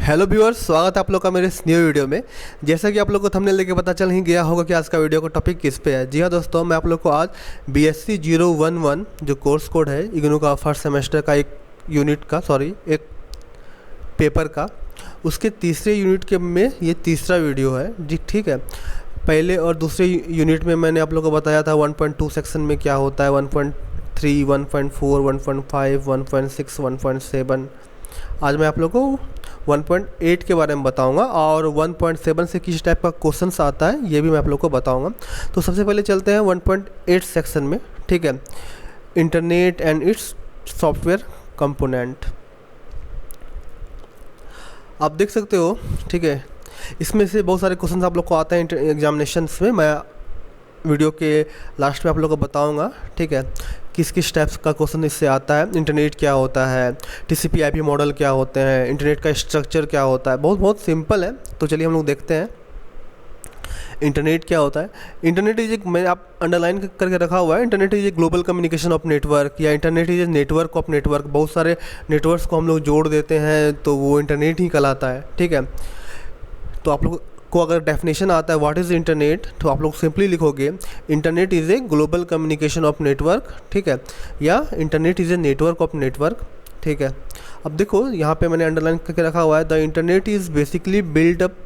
Hello viewers, स्वागत है आप लोग का मेरे इस न्यू वीडियो में। जैसा कि आप लोग को थंबनेल देख के पता चल ही गया होगा कि आज का वीडियो का टॉपिक किस पे है। जी हाँ दोस्तों, मैं आप लोग को आज BSc 011 जो कोर्स कोड है इग्नू का फर्स्ट सेमेस्टर का एक पेपर का, उसके तीसरे यूनिट के में ये तीसरा वीडियो है जी। ठीक है, पहले और दूसरे यूनिट में मैंने आप लोग को बताया था 1.2 सेक्शन में क्या होता है, 1.3, 1.4, 1.5, 1.6, 1.7। आज मैं आप लोग को 1.8 के बारे में बताऊंगा और 1.7 से किस टाइप का क्वेश्चंस आता है ये भी मैं आप लोग को बताऊंगा। तो सबसे पहले चलते हैं 1.8 सेक्शन में। ठीक है, internet and it's software component. आप देख सकते हो, ठीक है, इसमें से बहुत सारे क्वेश्चंस आप लोग को आते हैं एग्जामिनेशंस में। मैं वीडियो के लास्ट में आप लोग को बताऊंगा, ठीक है, किस किस टाइप्स का क्वेश्चन इससे आता है। इंटरनेट क्या होता है, TCP/IP मॉडल क्या होते हैं, इंटरनेट का स्ट्रक्चर क्या होता है। बहुत सिंपल है। तो चलिए हम लोग देखते हैं इंटरनेट क्या होता है। इंटरनेट इज एक, मैंने आप अंडरलाइन करके रखा हुआ है, internet is a global communication of network, या internet is a network of network. बहुत सारे नेटवर्क्स को हम लोग जोड़ देते हैं तो वो इंटरनेट ही कहलाता है। ठीक है, तो आप लोग को अगर डेफिनेशन आता है व्हाट इज़ इंटरनेट, तो आप लोग सिंपली लिखोगे internet is a global communication of network. ठीक है, या internet is a network of network. ठीक है, अब देखो यहाँ पे मैंने अंडरलाइन करके रखा हुआ है, the internet is basically build up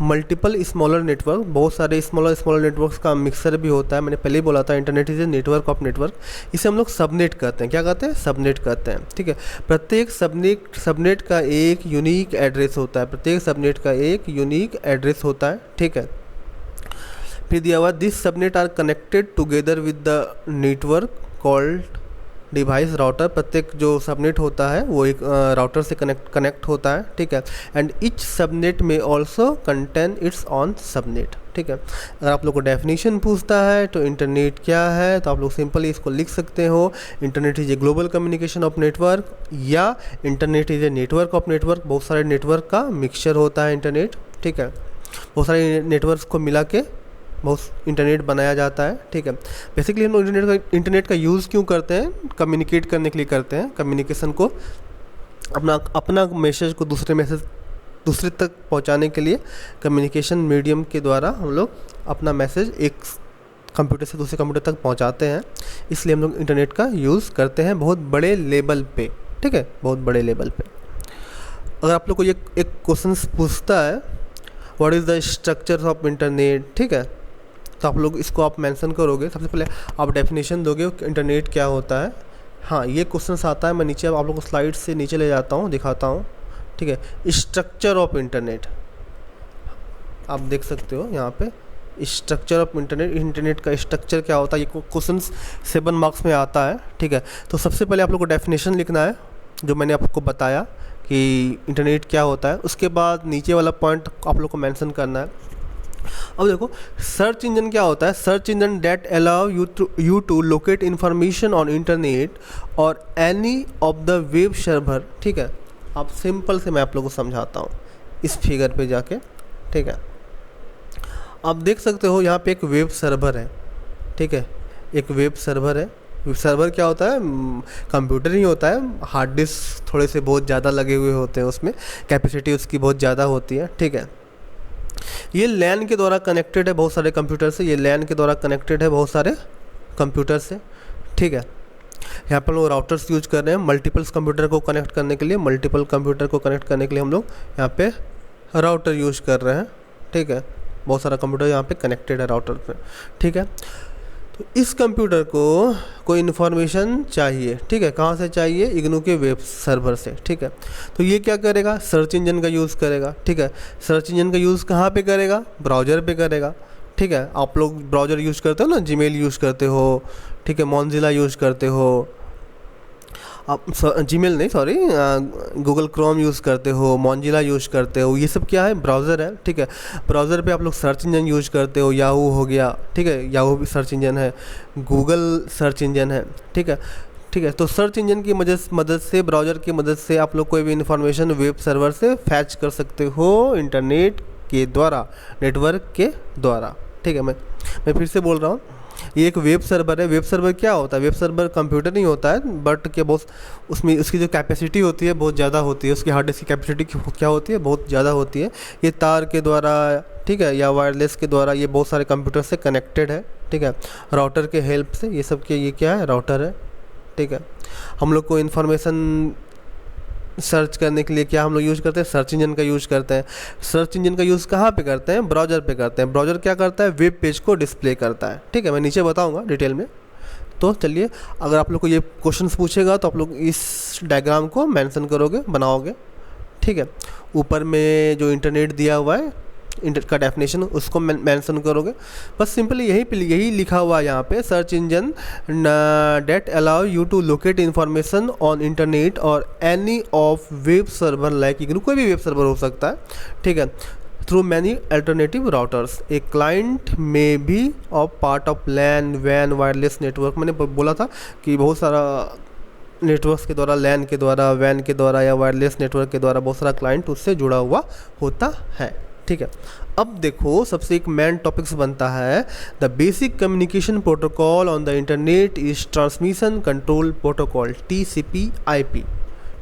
multiple smaller network. बहुत सारे स्मॉलर नेटवर्क्स का मिक्सर भी होता है। मैंने पहले ही बोला था internet is a network of network. इसे हम लोग सबनेट कहते हैं। क्या कहते हैं? सबनेट कहते हैं। ठीक है, प्रत्येक सबनेट का एक यूनिक एड्रेस होता है। प्रत्येक सबनेट का एक यूनिक एड्रेस होता है। ठीक है, फिर दिया हुआ this subnet are connected together with the network called device router. प्रत्येक जो सबनेट होता है वो एक राउटर से कनेक्ट होता है। ठीक है, एंड ईच सबनेट में also contain it's on subnet. ठीक है, अगर आप लोग को डेफिनेशन पूछता है तो इंटरनेट क्या है, तो आप लोग सिंपली इसको लिख सकते हो, internet is a global communication of network, या internet is a network of network. बहुत सारे नेटवर्क का मिक्सचर होता है इंटरनेट। ठीक है, बहुत सारे नेटवर्क्स को मिला के बहुत इंटरनेट बनाया जाता है। ठीक है, बेसिकली हम लोग इंटरनेट का यूज़ क्यों करते हैं? कम्युनिकेट करने के लिए करते हैं। कम्युनिकेशन को अपना मैसेज को दूसरे तक पहुंचाने के लिए कम्युनिकेशन मीडियम के द्वारा हम लोग अपना मैसेज एक कंप्यूटर से दूसरे कंप्यूटर तक पहुंचाते हैं। इसलिए हम लोग इंटरनेट का यूज़ करते हैं बहुत बड़े लेवल पे। ठीक है, बहुत बड़े लेवल पे। अगर आप लोग को ये एक क्वेश्चन पूछता है what is the structure of internet, ठीक है, तो आप लोग इसको आप मेंशन करोगे। सबसे पहले आप डेफिनेशन दोगे इंटरनेट क्या होता है। हाँ, ये क्वेश्चन आता है। मैं नीचे आप लोग को स्लाइड से नीचे ले जाता हूँ, दिखाता हूँ। ठीक है, स्ट्रक्चर ऑफ इंटरनेट आप देख सकते हो यहाँ पे, स्ट्रक्चर ऑफ इंटरनेट। इंटरनेट का स्ट्रक्चर क्या होता है, ये क्वेश्चन 7 मार्क्स में आता है। ठीक है, तो सबसे पहले आप लोग को डेफिनेशन लिखना है जो मैंने आपको बताया कि इंटरनेट क्या होता है। उसके बाद नीचे वाला पॉइंट आप लोग को मेंशन करना है। अब देखो, सर्च इंजन क्या होता है? Search engine that allow you to locate information on internet और any of the web server. ठीक है, आप सिंपल से मैं आप लोगों को समझाता हूँ इस फिगर पे जाके। ठीक है, आप देख सकते हो यहाँ पे एक वेब सर्वर है। ठीक है, एक वेब सर्वर है। वेब सर्वर क्या होता है? कंप्यूटर ही होता है। हार्ड डिस्क थोड़े से बहुत ज़्यादा लगे हुए होते हैं, उसमें कैपेसिटी उसकी बहुत ज़्यादा होती है। ठीक है, ये लैन के द्वारा कनेक्टेड है बहुत सारे कंप्यूटर से। ये लैन के द्वारा कनेक्टेड है बहुत सारे कंप्यूटर से। ठीक है, यहाँ पर लोग राउटर्स यूज कर रहे हैं मल्टीपल्स कंप्यूटर को कनेक्ट करने के लिए। मल्टीपल कंप्यूटर को कनेक्ट करने के लिए हम लोग यहाँ पे राउटर यूज कर रहे हैं। ठीक है, बहुत सारा कंप्यूटर यहाँ पे कनेक्टेड है राउटर पे। ठीक है, तो इस कंप्यूटर को कोई इन्फॉर्मेशन चाहिए। ठीक है, कहाँ से चाहिए? इग्नू के वेब सर्वर से। ठीक है, तो ये क्या करेगा? सर्च इंजन का यूज़ करेगा। ठीक है, सर्च इंजन का यूज़ कहाँ पे करेगा? ब्राउज़र पे करेगा। ठीक है, आप लोग ब्राउज़र यूज़ करते हो ना, जीमेल यूज़ करते हो। ठीक है, मोज़िला यूज़ करते हो आप, जीमेल नहीं सॉरी, गूगल क्रोम यूज़ करते हो, मोज़िला यूज़ करते हो। ये सब क्या है? ब्राउज़र है। ठीक है, ब्राउज़र पे आप लोग सर्च इंजन यूज़ करते हो। याहू हो गया। ठीक है, याहू भी सर्च इंजन है, गूगल सर्च इंजन है। ठीक है, ठीक है, तो सर्च इंजन की मदद से, ब्राउज़र की मदद से आप लोग कोई भी इन्फॉर्मेशन वेब सर्वर से फैच कर सकते हो इंटरनेट के द्वारा, नेटवर्क के द्वारा। ठीक है, मैं फिर से बोल रहा हूँ, ये एक वेब सर्वर है। वेब सर्वर क्या होता है? वेब सर्वर कंप्यूटर नहीं होता है, बट क्या बहुत उसमें उसकी जो कैपेसिटी होती है बहुत ज़्यादा होती है। उसकी हार्ड डिस्क की कैपेसिटी क्या होती है? बहुत ज़्यादा होती है। ये तार के द्वारा, ठीक है, या वायरलेस के द्वारा ये बहुत सारे कंप्यूटर से कनेक्टेड है, ठीक है, राउटर के हेल्प से। ये सब के ये क्या है? राउटर है, ठीक है। हम लोग को इन्फॉर्मेशन सर्च करने के लिए क्या हम लोग यूज़ करते हैं? सर्च इंजन का यूज़ करते हैं। सर्च इंजन का यूज़ कहाँ पे करते हैं? ब्राउज़र पे करते हैं। ब्राउज़र क्या करता है? वेब पेज को डिस्प्ले करता है, ठीक है। मैं नीचे बताऊँगा डिटेल में। तो चलिए, अगर आप लोग को ये क्वेश्चंस पूछेगा तो आप लोग इस डायग्राम को मेंशन करोगे, बनाओगे, ठीक है। ऊपर में जो इंटरनेट दिया हुआ है, इंटर का डेफिनेशन, उसको मेंशन करोगे। बस सिंपली यही लिखा हुआ है यहाँ पे, search engine that allow you to locate information on internet और any of web server like कोई भी वेब सर्वर हो सकता है, ठीक है, through many alternative routers. A client में भी ऑफ पार्ट ऑफ लैन वैन वायरलेस नेटवर्क। मैंने बोला था कि बहुत सारा नेटवर्क्स के द्वारा, लैन के द्वारा, वैन के द्वारा या वायरलेस नेटवर्क के द्वारा बहुत सारा क्लाइंट उससे जुड़ा हुआ होता है, ठीक है। अब देखो, सबसे एक मेन टॉपिक्स बनता है, the basic communication protocol on the internet is transmission control protocol, TCP/IP,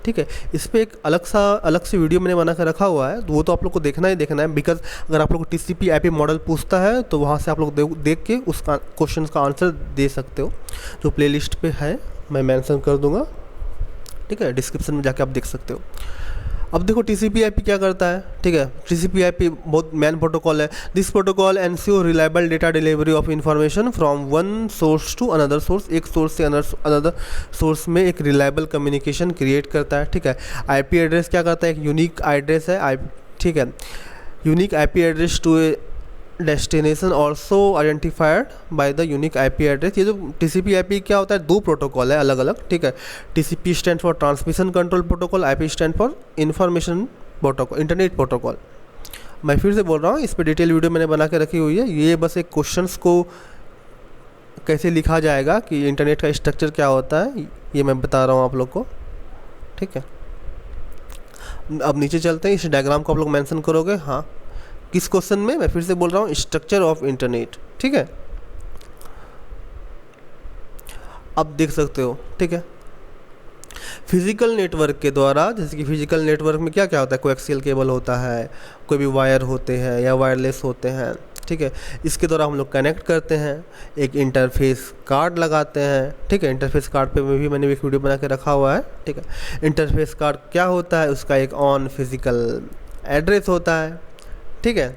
ठीक है। इस पर एक अलग से वीडियो मैंने बना कर रखा हुआ है, तो वो तो आप लोग को देखना ही देखना है। बिकॉज अगर आप लोग को TCP/IP मॉडल पूछता है तो वहाँ से आप लोग देख के उसका क्वेश्चन का आंसर दे सकते हो, जो प्लेलिस्ट पे है, मैं मेंशन कर दूंगा, ठीक है, डिस्क्रिप्शन में जाके आप देख सकते हो। अब देखो TCP/IP क्या करता है, ठीक है। TCP/IP बहुत मेन प्रोटोकॉल है। This protocol ensure reliable data delivery of information from one source to another source. एक सोर्स से अनदर सोर्स में एक रिलायबल कम्युनिकेशन क्रिएट करता है, ठीक है। IP एड्रेस क्या करता है? एक यूनिक एड्रेस है, ठीक है, unique IP address to a destination also identified by the unique IP address. ये जो TCP/IP क्या होता है? दो प्रोटोकॉल है अलग अलग, ठीक है। TCP stand for transmission control protocol, IP stand for information protocol, internet protocol. मैं फिर से बोल रहा हूँ, इस पर डिटेल वीडियो मैंने बना के रखी हुई है। ये बस एक क्वेश्चंस को कैसे लिखा जाएगा कि इंटरनेट का स्ट्रक्चर क्या होता है, ये मैं बता रहा हूँ आप लोग को, ठीक है। अब नीचे चलते हैं, इस डायग्राम को आप लोग मेंशन करोगे। हाँ, किस क्वेश्चन में? मैं फिर से बोल रहा हूँ, स्ट्रक्चर ऑफ इंटरनेट, ठीक है। अब देख सकते हो, ठीक है। फिजिकल नेटवर्क के द्वारा, जैसे कि फिजिकल नेटवर्क में क्या क्या होता है? कोएक्सियल केबल होता है, कोई भी वायर होते हैं या वायरलेस होते हैं, ठीक है। इसके द्वारा हम लोग कनेक्ट करते हैं, एक इंटरफेस कार्ड लगाते हैं, ठीक है। इंटरफेस कार्ड पे भी मैंने एक वीडियो बना के रखा हुआ है, ठीक है। इंटरफेस कार्ड क्या होता है? उसका एक ऑन फिजिकल एड्रेस होता है, ठीक है।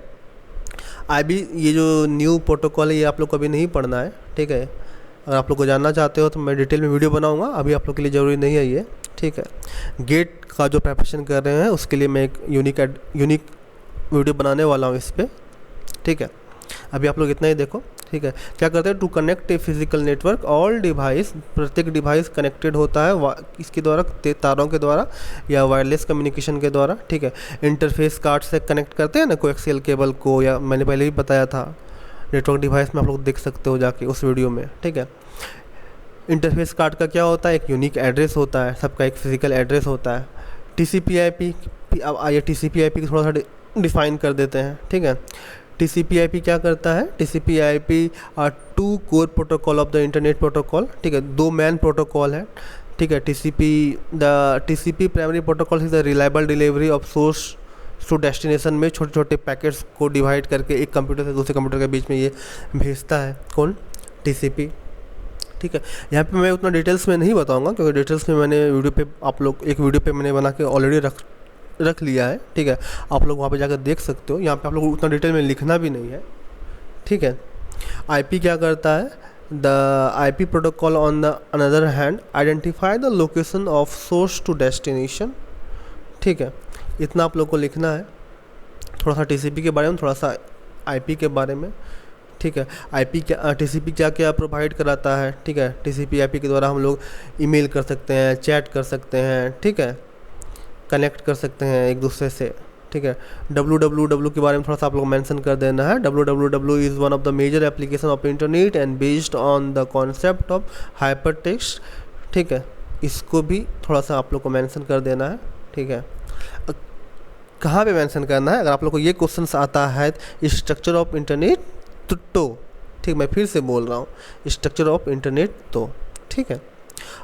IB ये जो न्यू प्रोटोकॉल है, ये आप लोग को अभी नहीं पढ़ना है, ठीक है। अगर आप लोग को जानना चाहते हो तो मैं डिटेल में वीडियो बनाऊंगा, अभी आप लोग के लिए ज़रूरी नहीं है ये, ठीक है। गेट का जो प्रिपरेशन कर रहे हैं उसके लिए मैं एक यूनिक वीडियो बनाने वाला हूँ इस पर, ठीक है। अभी आप लोग इतना ही देखो, ठीक है। क्या करते हैं? To connect a physical network all device, प्रत्येक डिवाइस कनेक्टेड होता है इसके द्वारा, तारों के द्वारा या वायरलेस कम्युनिकेशन के द्वारा, ठीक है। इंटरफेस कार्ड से कनेक्ट करते हैं ना कोएक्सियल केबल को, या मैंने पहले भी बताया था, नेटवर्क डिवाइस में आप लोग देख सकते हो जाके उस वीडियो में, ठीक है। इंटरफेस कार्ड का क्या होता है? एक यूनिक एड्रेस होता है, सबका एक फिजिकल एड्रेस होता है। TCP/IP, अब आइए TCP/IP को थोड़ा सा डिफाइन कर देते हैं, ठीक है। TCP/IP क्या करता है? TCP/IP are two core protocol of the internet protocol, ठीक है। दो मेन प्रोटोकॉल है, ठीक है। TCP primary protocol is the reliable delivery of source to destination में छोटे छोटे पैकेट्स को डिवाइड करके एक कंप्यूटर से दूसरे कंप्यूटर के बीच में ये भेजता है। कौन? TCP, ठीक है। यहाँ पे मैं उतना डिटेल्स में नहीं बताऊँगा, क्योंकि डिटेल्स में मैंने वीडियो पे आप लोग एक वीडियो पे मैंने बना के ऑलरेडी रख लिया है, ठीक है। आप लोग वहाँ पे जाकर देख सकते हो, यहाँ पे आप लोग उतना डिटेल में लिखना भी नहीं है, ठीक है। IP क्या करता है? The IP protocol on the another hand identify the location of source to destination, ठीक है। इतना आप लोग को लिखना है, थोड़ा सा TCP के बारे में, थोड़ा सा IP के बारे में, ठीक है। TCP क्या क्या प्रोवाइड कराता है, ठीक है। TCP/IP के द्वारा हम लोग ईमेल कर सकते हैं, चैट कर सकते हैं, ठीक है, कनेक्ट कर सकते हैं एक दूसरे से, ठीक है। www के बारे में थोड़ा सा आप लोग मेंशन कर देना है। www is one of the major application of internet and based on the concept of hyper text, ठीक है। इसको भी थोड़ा सा आप लोग को मेंशन कर देना है, ठीक है। कहाँ पे मेंशन करना है? अगर आप लोग को ये क्वेश्चन आता है, स्ट्रक्चर ऑफ इंटरनेट, तो ठीक, मैं फिर से बोल रहा हूँ, स्ट्रक्चर ऑफ इंटरनेट। तो ठीक है,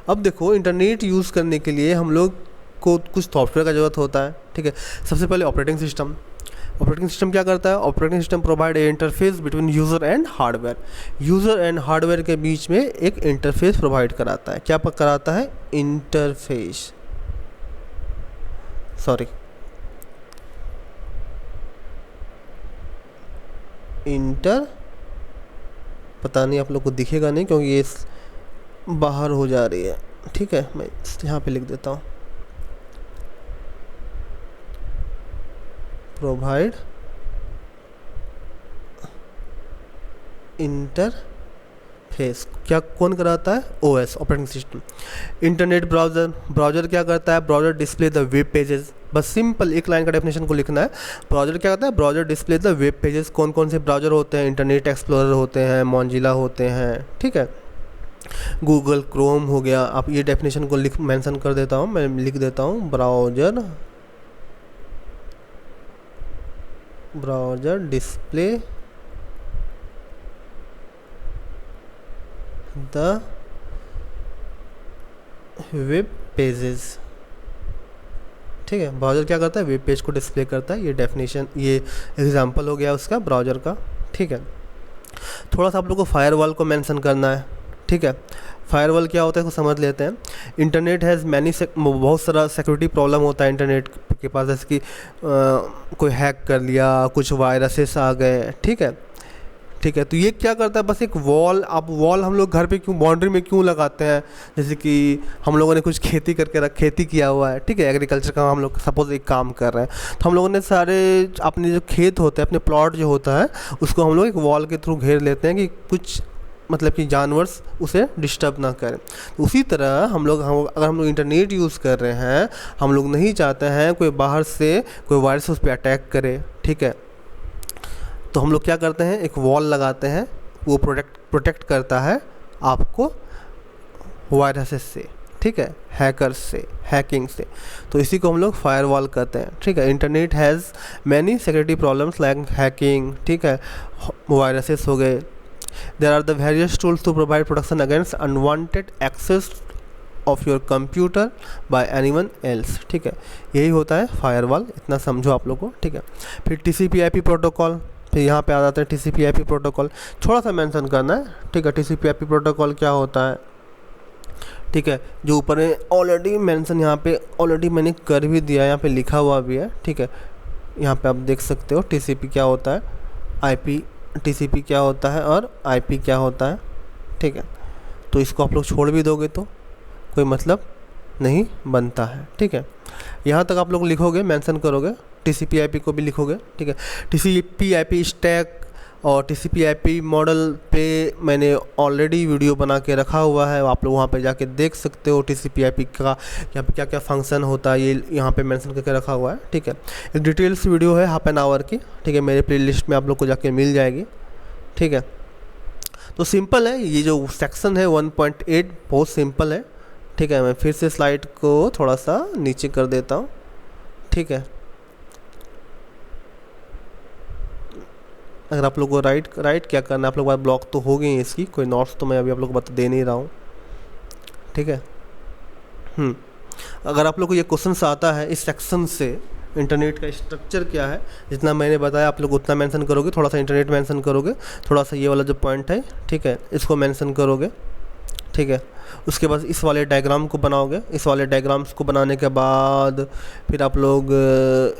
अब देखो इंटरनेट यूज़ करने के लिए हम लोग को कुछ सॉफ्टवेयर का ज़रूरत होता है। ठीक है, सबसे पहले ऑपरेटिंग सिस्टम। ऑपरेटिंग सिस्टम क्या करता है? Operating system provide a interface between user and hardware. User and hardware के बीच में एक इंटरफेस प्रोवाइड कराता है। क्या कराता है? इंटरफेस, सॉरी, पता नहीं आप लोग को दिखेगा नहीं क्योंकि ये बाहर हो जा रही है। ठीक है, मैं यहाँ पे लिख देता हूँ, प्रोवाइड इंटरफेस। क्या कौन कराता है? OS, operating system. Internet browser, browser क्या करता है? Browser display the web pages. बस सिंपल एक लाइन का डेफिनेशन को लिखना है। ब्राउज़र क्या करता है? Browser display the web pages. कौन कौन से ब्राउज़र होते हैं? इंटरनेट एक्सप्लोरर होते हैं, मोजिला होते हैं, ठीक है, गूगल क्रोम हो गया। आप ये डेफिनेशन को मेंशन कर देता हूँ, मैं लिख देता हूँ, browser display the web pages. ठीक है, ब्राउज़र क्या करता है? वेब पेज को डिस्प्ले करता है। ये डेफिनेशन, ये एग्जांपल हो गया उसका ब्राउज़र का। ठीक है, थोड़ा सा आप लोग को फायरवॉल को मेंशन करना है। ठीक है, फायरवॉल क्या होता है इसको समझ लेते हैं। इंटरनेट हैज़ मैनी, बहुत सारा सिक्योरिटी प्रॉब्लम होता है इंटरनेट के पास, जैसे कि कोई हैक कर लिया, कुछ वायरसेस आ गए। ठीक है, ठीक है, तो ये क्या करता है? बस एक वॉल, आप वॉल हम लोग घर पे क्यों, बाउंड्री में क्यों लगाते हैं? जैसे कि हम लोगों ने कुछ खेती करके खेती किया हुआ है, ठीक है, एग्रीकल्चर का हम लोग सपोज एक काम कर रहे हैं, तो हम लोगों ने सारे अपने जो खेत होते हैं, अपने प्लॉट जो होता है, उसको हम लोग एक वॉल के थ्रू घेर लेते हैं कि कुछ मतलब कि जानवर्स उसे डिस्टर्ब ना करें। तो उसी तरह अगर हम लोग इंटरनेट यूज़ कर रहे हैं, हम लोग नहीं चाहते हैं कोई बाहर से कोई वायरस उस पर अटैक करे। ठीक है, तो हम लोग क्या करते हैं? एक वॉल लगाते हैं, वो प्रोटेक्ट करता है आपको वायरसेस से, ठीक है, हैकर्स से, हैकिंग से। तो इसी को हम लोग फायरवॉल कहते हैं। ठीक है, internet has many security problems like hacking, ठीक है, वायरसेस हो गए। There are the various tools to provide protection against unwanted access of your computer by anyone else. ठीक है, यही होता है फायरवॉल, इतना समझो आप लोग को। ठीक है, फिर TCP/IP प्रोटोकॉल, फिर यहाँ पे आ जाते हैं TCP/IP प्रोटोकॉल, थोड़ा सा मेंशन करना है। ठीक है, TCP/IP प्रोटोकॉल क्या होता है? ठीक है, जो ऊपर में ऑलरेडी मेंशन, यहाँ पे ऑलरेडी मैंने कर भी दिया है, यहाँ पे लिखा हुआ भी है। ठीक है, यहाँ पे आप देख सकते हो TCP क्या होता है, TCP क्या होता है और IP क्या होता है। ठीक है, तो इसको आप लोग छोड़ भी दोगे तो कोई मतलब नहीं बनता है। ठीक है, यहाँ तक आप लोग लिखोगे, मेंशन करोगे, TCP/IP को भी लिखोगे। ठीक है, TCP/IP स्टैक और TCP/IP मॉडल पे मैंने ऑलरेडी वीडियो बना के रखा हुआ है, आप लोग वहाँ पे जाके देख सकते हो। TCP/IP का यहाँ पे क्या क्या फंक्शन होता है, ये यहाँ पे मेंशन करके रखा हुआ है। ठीक है, एक डिटेल्स वीडियो है हाफ एन आवर की। ठीक है, मेरे प्लेलिस्ट में आप लोग को जाके मिल जाएगी। ठीक है, तो सिंपल है ये जो सेक्शन है 1.8, बहुत सिंपल है। ठीक है, मैं फिर से स्लाइड को थोड़ा सा नीचे कर देता हूँ। ठीक है, अगर आप लोग को राइट क्या करना है, आप लोग के पास ब्लॉक तो हो गई है इसकी, कोई नोट्स तो मैं अभी आप लोग को बता दे नहीं रहा हूँ। ठीक है, अगर आप लोग को ये क्वेश्चन आता है इस सेक्शन से, इंटरनेट का स्ट्रक्चर क्या है, जितना मैंने बताया आप लोग उतना मेंशन करोगे, थोड़ा सा इंटरनेट मेंशन करोगे, थोड़ा सा ये वाला जो पॉइंट है, ठीक है, इसको मेंशन करोगे। ठीक है, उसके बाद इस वाले डायग्राम को बनाओगे। इस वाले डायग्राम्स को बनाने के बाद फिर आप लोग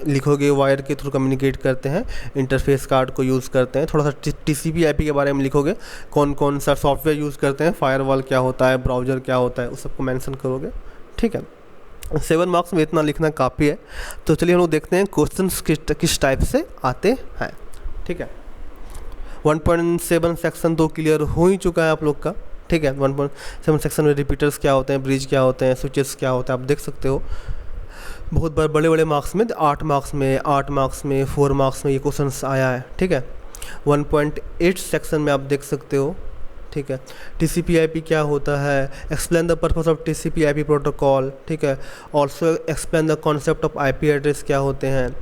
लिखोगे वायर के थ्रू कम्युनिकेट करते हैं, इंटरफेस कार्ड को यूज़ करते हैं। थोड़ा सा TCP/IP के बारे में लिखोगे, कौन कौन सा सॉफ्टवेयर यूज़ करते हैं, फायरवॉल क्या होता है, ब्राउज़र क्या होता है, उस सबको मेंशन करोगे। ठीक है, 7 मार्क्स में इतना लिखना काफ़ी है। तो चलिए हम लोग देखते हैं क्वेश्चंस किस टाइप से आते हैं। ठीक है, 1.7 सेक्शन तो क्लियर हो ही चुका है आप लोग का। ठीक है, 1.7 सेक्शन में रिपीटर्स क्या होते हैं, ब्रिज क्या होते हैं, स्विचेस क्या होता है, आप देख सकते हो। बहुत बड़े बड़े मार्क्स में 8 मार्क्स में 4 मार्क्स में ये क्वेश्चंस आया है। ठीक है, 1.8 सेक्शन में आप देख सकते हो। ठीक है, TCP/IP क्या होता है, explain the purpose of TCP/IP protocol. ठीक है, also explain the concept of IP address क्या होते हैं,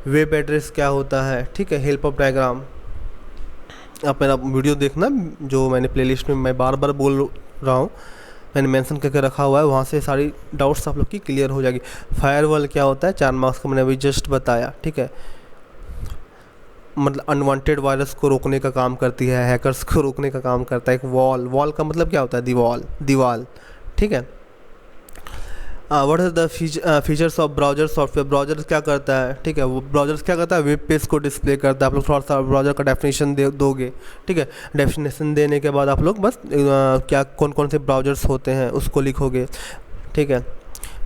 वेब एड्रेस क्या होता है। ठीक है, हेल्प ऑफ डायग्राम। आप मेरा वीडियो देखना, जो मैंने प्लेलिस्ट में मैं बार बार बोल रहा हूँ, मैंने मेंशन करके रखा हुआ है, वहाँ से सारी डाउट्स आप लोग की क्लियर हो जाएगी। फायरवॉल क्या होता है, 4 मार्क्स का मैंने अभी जस्ट बताया, ठीक है। मतलब अनवांटेड वायरस को रोकने का काम करती है, हैकर्स को रोकने का काम करता है। एक वॉल का मतलब क्या होता है, दीवाल, ठीक है। What is the features of browser software. Browser क्या करता है, ठीक है, वो ब्राउज़र क्या करता है, वेब पेज को डिस्प्ले करता है। आप लोग थोड़ा सा ब्राउज़र का डेफिनेशन दोगे, ठीक है। डेफिनेशन देने के बाद आप लोग बस क्या कौन कौन से ब्राउज़र्स होते हैं उसको लिखोगे, ठीक है।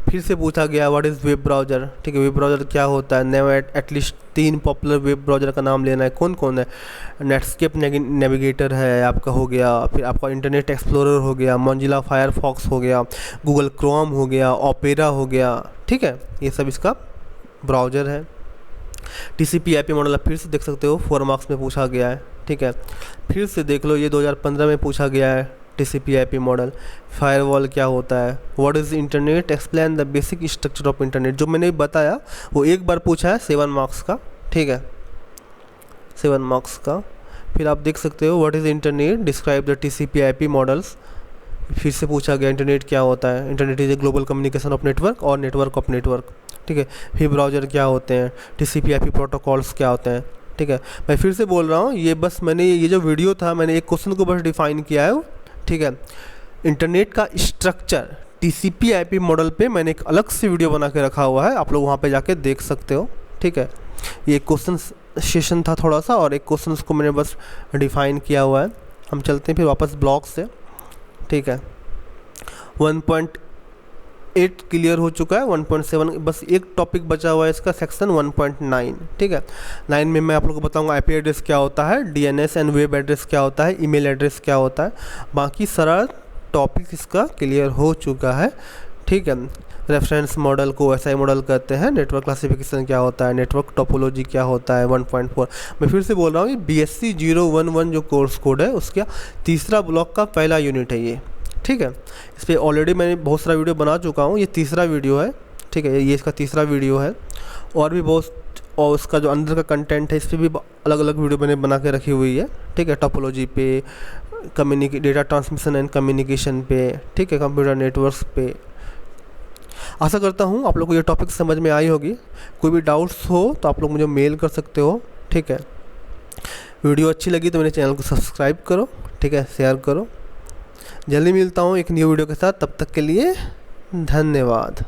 फिर से पूछा गया व्हाट इज़ वेब ब्राउज़र, ठीक है। वेब ब्राउज़र क्या होता है, name at least 3 popular web browser का नाम लेना है। कौन कौन है, नेटस्केप नेविगेटर है आपका, हो गया। फिर आपका इंटरनेट एक्सप्लोरर हो गया, मोजिला फायरफॉक्स हो गया, गूगल क्रोम हो गया, ओपेरा हो गया, ठीक है। ये सब इसका ब्राउज़र है। TCP IP मॉडल आप फिर से देख सकते हो, 4 मार्क्स में पूछा गया है, ठीक है। फिर से देख लो, ये 2015 में पूछा गया है TCP IP मॉडल। फायरवॉल क्या होता है, what is internet, explain the basic structure of internet, जो मैंने बताया वो एक बार पूछा है 7 मार्क्स का, ठीक है, 7 मार्क्स का। फिर आप देख सकते हो what is internet, describe the TCP IP models. फिर से पूछा गया इंटरनेट क्या होता है, internet is a global communication of network और नेटवर्क ऑफ नेटवर्क, ठीक है। फिर ब्राउज़र क्या होते हैं, TCP IP प्रोटोकॉल्स क्या होते हैं, ठीक है। मैं फिर से बोल रहा हूँ, ये बस मैंने ये जो वीडियो था, मैंने एक क्वेश्चन को बस डिफाइन किया है, ठीक है। इंटरनेट का स्ट्रक्चर TCP IP मॉडल पे मैंने एक अलग से वीडियो बना के रखा हुआ है, आप लोग वहाँ पे जाके देख सकते हो, ठीक है। ये क्वेश्चन सेशन था थोड़ा सा, और एक क्वेश्चन को मैंने बस डिफाइन किया हुआ है। हम चलते हैं फिर वापस ब्लॉग से, ठीक है। 1.8 क्लियर हो चुका है, 1.7 बस एक टॉपिक बचा हुआ है इसका, सेक्शन 1.9, ठीक है। 9 में मैं आप लोगों को बताऊंगा IP एड्रेस क्या होता है, DNS एंड वेब एड्रेस क्या होता है, ईमेल एड्रेस क्या होता है। बाकी सारा टॉपिक इसका क्लियर हो चुका है, ठीक है। रेफरेंस मॉडल को SI मॉडल कहते हैं, नेटवर्क क्लासिफिकेशन क्या होता है, नेटवर्क टोपोलॉजी क्या होता है, 1.4। मैं फिर से बोल रहा हूँ, ये BSc 011 जो कोर्स कोड है उसका तीसरा ब्लॉक का पहला यूनिट है ये, ठीक है। इस पर ऑलरेडी मैंने बहुत सारा वीडियो बना चुका हूँ, ये तीसरा वीडियो है, ठीक है। ये इसका तीसरा वीडियो है, और भी बहुत, और उसका जो अंदर का कंटेंट है इस पर भी अलग अलग वीडियो मैंने बना के रखी हुई है, ठीक है। टोपोलॉजी पे, डेटा ट्रांसमिशन एंड कम्युनिकेशन पे, ठीक है, कंप्यूटर नेटवर्क्स पे। आशा करता हूँ आप लोग को ये टॉपिक समझ में आई होगी। कोई भी डाउट्स हो तो आप लोग मुझे मेल कर सकते हो, ठीक है। वीडियो अच्छी लगी तो मेरे चैनल को सब्सक्राइब करो, ठीक है, शेयर करो। जल्दी मिलता हूँ एक न्यू वीडियो के साथ, तब तक के लिए धन्यवाद।